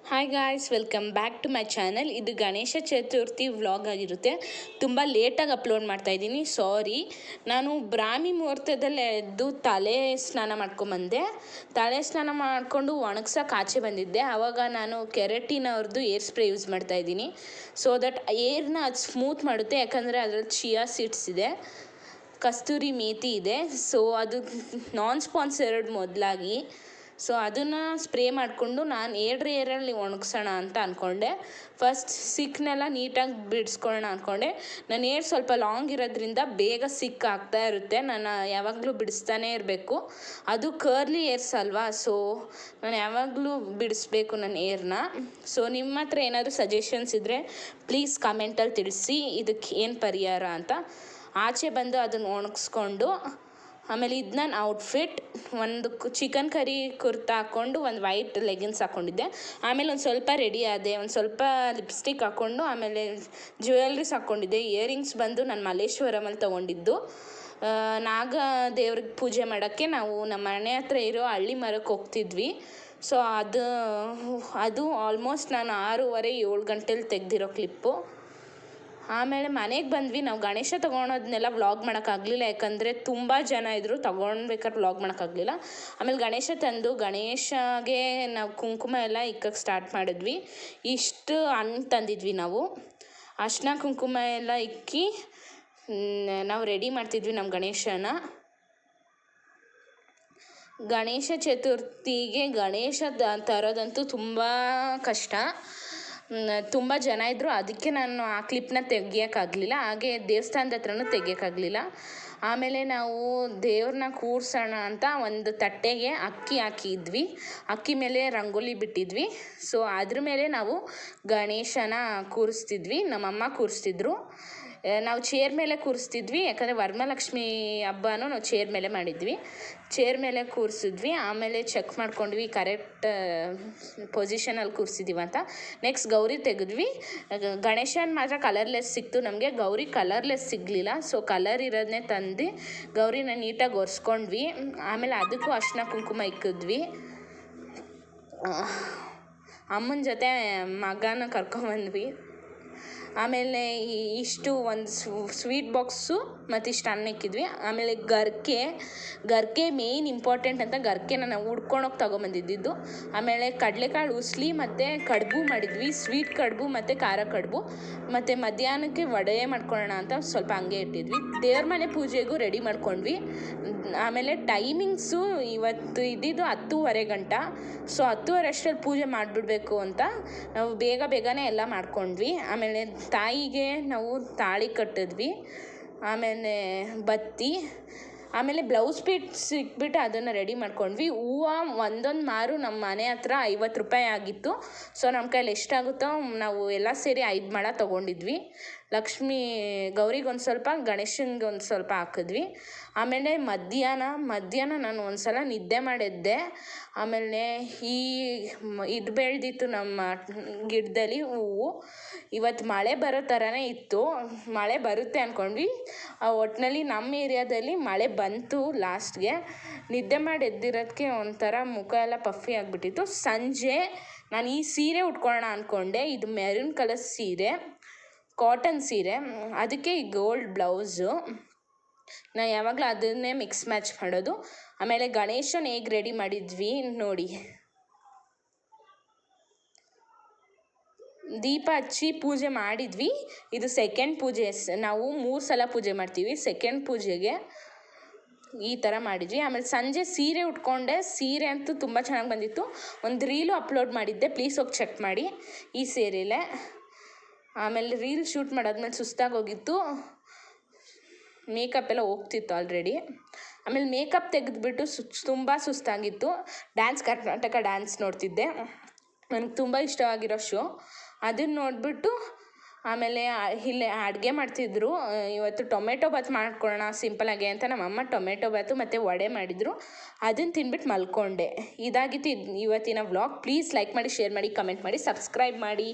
Hi guys, welcome back to my channel. ಇದು Ganesh Chaturthi vlog ಆಗಿರುತ್ತೆ. ತುಂಬ ಲೇಟಾಗಿ ಅಪ್ಲೋಡ್ ಮಾಡ್ತಾಯಿದ್ದೀನಿ, ಸಾರಿ. ನಾನು ಬ್ರಾಹ್ಮಿ ಮುಹೂರ್ತದಲ್ಲಿ ಎದ್ದು ತಲೆ ಸ್ನಾನ ಮಾಡ್ಕೊಂಬಂದೆ. ತಲೆ ಸ್ನಾನ ಮಾಡಿಕೊಂಡು ಒಣಗ್ಸೋಕೆ ಆಚೆ ಬಂದಿದ್ದೆ. ಆವಾಗ ನಾನು ಕೆರಟಿನ್ ಅವ್ರದ್ದು ಏರ್ ಸ್ಪ್ರೇ ಯೂಸ್ ಮಾಡ್ತಾಯಿದ್ದೀನಿ. ಸೊ ದಟ್ ಏರ್ನ ಅದು ಸ್ಮೂತ್ ಮಾಡುತ್ತೆ, ಯಾಕಂದರೆ ಅದರಲ್ಲಿ ಚಿಯಾ ಸೀಡ್ಸ್ ಇದೆ, ಕಸ್ತೂರಿ ಮೇಥಿ ಇದೆ. ಸೊ ಅದು ನಾನ್ ಸ್ಪಾನ್ಸರ್ಡ್ ಮೊದಲಾಗಿ. ಸೊ ಅದನ್ನು ಸ್ಪ್ರೇ ಮಾಡಿಕೊಂಡು ನಾನು ಏರಲ್ಲಿ ಒಣಗಿಸೋಣ ಅಂತ ಅಂದ್ಕೊಂಡೆ. ಫಸ್ಟ್ ಸಿಕ್ಕನ್ನೆಲ್ಲ ನೀಟಾಗಿ ಬಿಡಿಸ್ಕೊಳ್ಳೋಣ ಅಂದ್ಕೊಂಡೆ. ನನ್ನ ಏರ್ ಸ್ವಲ್ಪ ಲಾಂಗ್ ಇರೋದ್ರಿಂದ ಬೇಗ ಸಿಕ್ ಆಗ್ತಾ ಇರುತ್ತೆ. ನಾನು ಯಾವಾಗಲೂ ಬಿಡಿಸ್ತಾನೇ ಇರಬೇಕು. ಅದು ಕರ್ಲಿ ಏರ್ಸ್ ಅಲ್ವಾ, ಸೊ ನಾನು ಯಾವಾಗಲೂ ಬಿಡಿಸ್ಬೇಕು ನನ್ನ ಏರ್ನ. ಸೊ ನಿಮ್ಮ ಹತ್ರ ಏನಾದರೂ ಸಜೆಷನ್ಸ್ ಇದ್ದರೆ ಪ್ಲೀಸ್ ಕಮೆಂಟಲ್ಲಿ ತಿಳಿಸಿ, ಇದಕ್ಕೆ ಏನು ಪರಿಹಾರ ಅಂತ. ಆಚೆ ಬಂದು ಅದನ್ನು ಒಣಗಿಸ್ಕೊಂಡು ಆಮೇಲೆ ಇದು ನನ್ನ ಔಟ್ಫಿಟ್. ಒಂದು ಚಿಕನ್ ಕರಿ ಕುರ್ತಾ ಹಾಕ್ಕೊಂಡು ಒಂದು ವೈಟ್ ಲೆಗಿನ್ಸ್ ಹಾಕ್ಕೊಂಡಿದ್ದೆ. ಆಮೇಲೆ ಒಂದು ಸ್ವಲ್ಪ ರೆಡಿ ಆದೆ, ಒಂದು ಸ್ವಲ್ಪ ಲಿಪ್ಸ್ಟಿಕ್ ಹಾಕ್ಕೊಂಡು ಆಮೇಲೆ ಜ್ಯುವೆಲ್ರೀಸ್ ಹಾಕ್ಕೊಂಡಿದ್ದೆ. ಇಯರಿಂಗ್ಸ್ ಬಂದು ನಾನು ಮಲ್ಲೇಶ್ವರಮಲ್ಲಿ ತೊಗೊಂಡಿದ್ದು. ನಾಗ ದೇವ್ರಿಗೆ ಪೂಜೆ ಮಾಡೋಕ್ಕೆ ನಾವು ನಮ್ಮ ಮನೆ ಹತ್ರ ಇರೋ ಹಳ್ಳಿ ಮರಕ್ಕೆ ಹೋಗ್ತಿದ್ವಿ. ಸೊ ಅದು ಆಲ್ಮೋಸ್ಟ್ ನಾನು 6:30-7 ಗಂಟೆಲಿ ತೆಗೆದಿರೋ ಕ್ಲಿಪ್ಪು. ಆಮೇಲೆ ಮನೆಗೆ ಬಂದ್ವಿ. ನಾವು ಗಣೇಶ ತೊಗೊಳೋದನ್ನೆಲ್ಲ ವ್ಲಾಗ್ ಮಾಡೋಕ್ಕಾಗಲಿಲ್ಲ, ಯಾಕಂದರೆ ತುಂಬ ಜನ ಇದ್ದರು. ತೊಗೊಳ್ಬೇಕಾದ್ರೆ ವ್ಲಾಗ್ ಮಾಡೋಕ್ಕಾಗಲಿಲ್ಲ. ಆಮೇಲೆ ಗಣೇಶ ತಂದು ಗಣೇಶಗೆ ನಾವು ಕುಂಕುಮ ಎಲ್ಲ ಇಕ್ಕಕ್ಕೆ ಸ್ಟಾರ್ಟ್ ಮಾಡಿದ್ವಿ. ಇಷ್ಟು ಹಣ್ಣು ತಂದಿದ್ವಿ ನಾವು. ಅರ್ಶಿನ ಕುಂಕುಮ ಎಲ್ಲ ಇಕ್ಕಿ ನಾವು ರೆಡಿ ಮಾಡ್ತಿದ್ವಿ ನಮ್ಮ ಗಣೇಶನ. ಗಣೇಶ ಚತುರ್ಥಿಗೆ ಗಣೇಶ ತರೋದಂತೂ ತುಂಬ ಕಷ್ಟ. ತುಂಬ ಜನ ಇದ್ದರು, ಅದಕ್ಕೆ ನಾನು ಆ ಕ್ಲಿಪ್ನ ತೆಗಿಯೋಕ್ಕಾಗಲಿಲ್ಲ. ಹಾಗೆ ದೇವಸ್ಥಾನದ ಹತ್ರನೂ ತೆಗಿಯೋಕ್ಕಾಗಲಿಲ್ಲ. ಆಮೇಲೆ ನಾವು ದೇವ್ರನ್ನ ಕೂರ್ಸೋಣ ಅಂತ ಒಂದು ತಟ್ಟೆಗೆ ಅಕ್ಕಿ ಹಾಕಿದ್ವಿ. ಅಕ್ಕಿ ಮೇಲೆ ರಂಗೋಲಿ ಬಿಟ್ಟಿದ್ವಿ. ಸೊ ಅದ್ರ ಮೇಲೆ ನಾವು ಗಣೇಶನ ಕೂರಿಸ್ತಿದ್ವಿ. ನಮ್ಮಮ್ಮ ಕೂರಿಸ್ತಿದ್ರು. ನಾವು ಚೇರ್ ಮೇಲೆ ಕೂರಿಸ್ತಿದ್ವಿ, ಯಾಕಂದರೆ ವರಮಹಾಲಕ್ಷ್ಮಿ ಹಬ್ಬನೂ ನಾವು ಚೇರ್ ಮೇಲೆ ಮಾಡಿದ್ವಿ. ಚೇರ್ ಮೇಲೆ ಕೂರಿಸಿದ್ವಿ. ಆಮೇಲೆ ಚೆಕ್ ಮಾಡ್ಕೊಂಡ್ವಿ ಕರೆಕ್ಟ್ ಪೊಸಿಷನಲ್ಲಿ ಕೂರಿಸಿದ್ದೀವಿ ಅಂತ. ನೆಕ್ಸ್ಟ್ ಗೌರಿ ತೆಗೆದ್ವಿ. ಗಣೇಶನ ಮಾತ್ರ ಕಲರ್ಲೆಸ್ ಸಿಕ್ತು ನಮಗೆ, ಗೌರಿ ಕಲರ್ಲೆಸ್ ಸಿಗಲಿಲ್ಲ. ಸೊ ಕಲರ್ ಇರೋದನ್ನೇ ತಂದು ಗೌರಿನ ನೀಟಾಗಿ ಒರೆಸ್ಕೊಂಡ್ವಿ. ಆಮೇಲೆ ಅದಕ್ಕೂ ಅರ್ಶಿನ ಕುಂಕುಮ ಇಕ್ಕಿದ್ವಿ. ಅಮ್ಮನ ಜೊತೆ ಮಗನ ಕರ್ಕೊಂಬಂದ್ವಿ. ಆಮೇಲೆ ಇಷ್ಟು ಒಂದು ಸ್ವೀಟ್ ಬಾಕ್ಸು ಮತ್ತು ಇಷ್ಟು ಅನ್ನ ಇಕ್ಕಿದ್ವಿ. ಆಮೇಲೆ ಗರ್ಕೆ ಮೇಯ್ನ್ ಇಂಪಾರ್ಟೆಂಟ್ ಅಂತ ಗರ್ಕೆನ ನಾವು ಹುಡ್ಕೊಂಡೋಗಿ ತೊಗೊಂಬಂದಿದ್ದು. ಆಮೇಲೆ ಕಡಲೆಕಾಳು ಉಸ್ಲಿ ಮತ್ತು ಕಡುಬು ಮಾಡಿದ್ವಿ, ಸ್ವೀಟ್ ಕಡುಬು ಮತ್ತು ಖಾರ ಕಡುಬು. ಮತ್ತು ಮಧ್ಯಾಹ್ನಕ್ಕೆ ವಡೆ ಮಾಡ್ಕೊಳ್ಳೋಣ ಅಂತ ಸ್ವಲ್ಪ ಹಂಗೆ ಇಟ್ಟಿದ್ವಿ. ದೇವ್ರ ಮನೆ ಪೂಜೆಗೂ ರೆಡಿ ಮಾಡ್ಕೊಂಡ್ವಿ. ಆಮೇಲೆ ಟೈಮಿಂಗ್ಸು ಇವತ್ತು ಇದ್ದಿದ್ದು 10:30 ಗಂಟೆ. ಸೊ 10:30 ಅಷ್ಟರಲ್ಲಿ ಪೂಜೆ ಮಾಡಿಬಿಡ್ಬೇಕು ಅಂತ ನಾವು ಬೇಗನೆ ಎಲ್ಲ ಮಾಡ್ಕೊಂಡ್ವಿ. ಆಮೇಲೆ ತಾಯಿಗೆ ನಾವು ತಾಳಿ ಕಟ್ಟಿದ್ವಿ. ಆಮೇಲೆ ಬತ್ತಿ, ಆಮೇಲೆ ಬ್ಲೌಸ್ ಪೀಸ್ ಸಿಕ್ಬಿಟ್ಟು ಅದನ್ನು ರೆಡಿ ಮಾಡ್ಕೊಂಡ್ವಿ. ಹೂವು ಒಂದೊಂದು ಮಾರು ನಮ್ಮ ಮನೆ ಹತ್ರ 50 ರೂಪಾಯಿ ಆಗಿತ್ತು. ಸೊ ನಮ್ಮ ಕೈಲಿ ಎಷ್ಟಾಗುತ್ತೋ ನಾವು ಎಲ್ಲ ಸೇರಿ 5 ಮೊಳ ತೊಗೊಂಡಿದ್ವಿ. ಗೌರಿಗೆ ಒಂದು ಸ್ವಲ್ಪ, ಗಣೇಶನಿಗೆ ಒಂದು ಸ್ವಲ್ಪ ಹಾಕಿದ್ವಿ. ಆಮೇಲೆ ಮಧ್ಯಾಹ್ನ ನಾನು ಒಂದು ಸಲ ನಿದ್ದೆ ಮಾಡಿದ್ದೆ. ಆಮೇಲೆ ಇದು ಬೆಳೆದಿತ್ತು ನಮ್ಮ ಗಿಡದಲ್ಲಿ ಹೂವು. ಇವತ್ತು ಮಳೆ ಬರೋ ಥರನೇ ಇತ್ತು. ಮಳೆ ಬರುತ್ತೆ ಅಂದ್ಕೊಂಡ್ವಿ. ಒಟ್ಟಿನಲ್ಲಿ ನಮ್ಮ ಏರಿಯಾದಲ್ಲಿ ಮಳೆ ಬಂತು ಲಾಸ್ಟ್ಗೆ. ನಿದ್ದೆ ಮಾಡಿ ಎದ್ದಿರೋದಕ್ಕೆ ಒಂಥರ ಮುಖ ಎಲ್ಲ ಪಫಿ ಆಗಿಬಿಟ್ಟಿತ್ತು. ಸಂಜೆ ನಾನು ಈ ಸೀರೆ ಉಟ್ಕೊಳ್ಳೋಣ ಅಂದ್ಕೊಂಡೆ. ಇದು ಮೆರೂನ್ ಕಲರ್ ಸೀರೆ, ಕಾಟನ್ ಸೀರೆ, ಅದಕ್ಕೆ ಈ ಗೋಲ್ಡ್ ಬ್ಲೌಸು. ನಾನು ಯಾವಾಗಲೂ ಅದನ್ನೇ ಮಿಕ್ಸ್ ಮ್ಯಾಚ್ ಮಾಡೋದು. ಆಮೇಲೆ ಗಣೇಶನ ಹೇಗೆ ರೆಡಿ ಮಾಡಿದ್ವಿ ನೋಡಿ. ದೀಪ ಹಚ್ಚಿ ಪೂಜೆ ಮಾಡಿದ್ವಿ. ಇದು ಸೆಕೆಂಡ್ ಪೂಜೆ. ನಾವು 3 ಸಲ ಪೂಜೆ ಮಾಡ್ತೀವಿ. ಸೆಕೆಂಡ್ ಪೂಜೆಗೆ ಈ ಥರ ಮಾಡಿದ್ವಿ. ಆಮೇಲೆ ಸಂಜೆ ಸೀರೆ ಉಟ್ಕೊಂಡೆ. ಸೀರೆ ಅಂತೂ ತುಂಬ ಚೆನ್ನಾಗಿ ಬಂದಿತ್ತು. ಒಂದು ರೀಲು ಅಪ್ಲೋಡ್ ಮಾಡಿದ್ದೆ, ಪ್ಲೀಸ್ ಹೋಗಿ ಚೆಕ್ ಮಾಡಿ ಈ ಸೀರೆಲೇ. ಆಮೇಲೆ ರೀಲ್ ಶೂಟ್ ಮಾಡಾದ್ಮೇಲೆ ಸುಸ್ತಾಗಿ ಹೋಗಿತ್ತು, ಮೇಕಪ್ ಎಲ್ಲ ಹೋಗ್ತಿತ್ತು ಆಲ್ರೆಡಿ. ಆಮೇಲೆ ಮೇಕಪ್ ತೆಗೆದುಬಿಟ್ಟು ತುಂಬ ಸುಸ್ತಾಗಿತ್ತು. ಕರ್ನಾಟಕ ಡ್ಯಾನ್ಸ್ ನೋಡ್ತಿದ್ದೆ, ನನಗೆ ತುಂಬ ಇಷ್ಟವಾಗಿರೋ ಶೋ. ಅದನ್ನು ನೋಡಿಬಿಟ್ಟು ಆಮೇಲೆ ಇಲ್ಲೇ ಅಡುಗೆ ಮಾಡ್ತಿದ್ರು. ಇವತ್ತು ಟೊಮೆಟೊ ಬಾತ್ ಮಾಡ್ಕೊಳ್ಳೋಣ ಸಿಂಪಲಾಗೆ ಅಂತ ನಮ್ಮಮ್ಮ ಟೊಮೆಟೊ ಬಾತು ಮತ್ತು ವಡೆ ಮಾಡಿದರು. ಅದನ್ನು ತಿಂದ್ಬಿಟ್ಟು ಮಲ್ಕೊಂಡೆ. ಇದಾಗಿತ್ತು ಇವತ್ತಿನ ವ್ಲಾಗ್. ಪ್ಲೀಸ್ ಲೈಕ್ ಮಾಡಿ, ಶೇರ್ ಮಾಡಿ, ಕಮೆಂಟ್ ಮಾಡಿ, ಸಬ್ಸ್ಕ್ರೈಬ್ ಮಾಡಿ.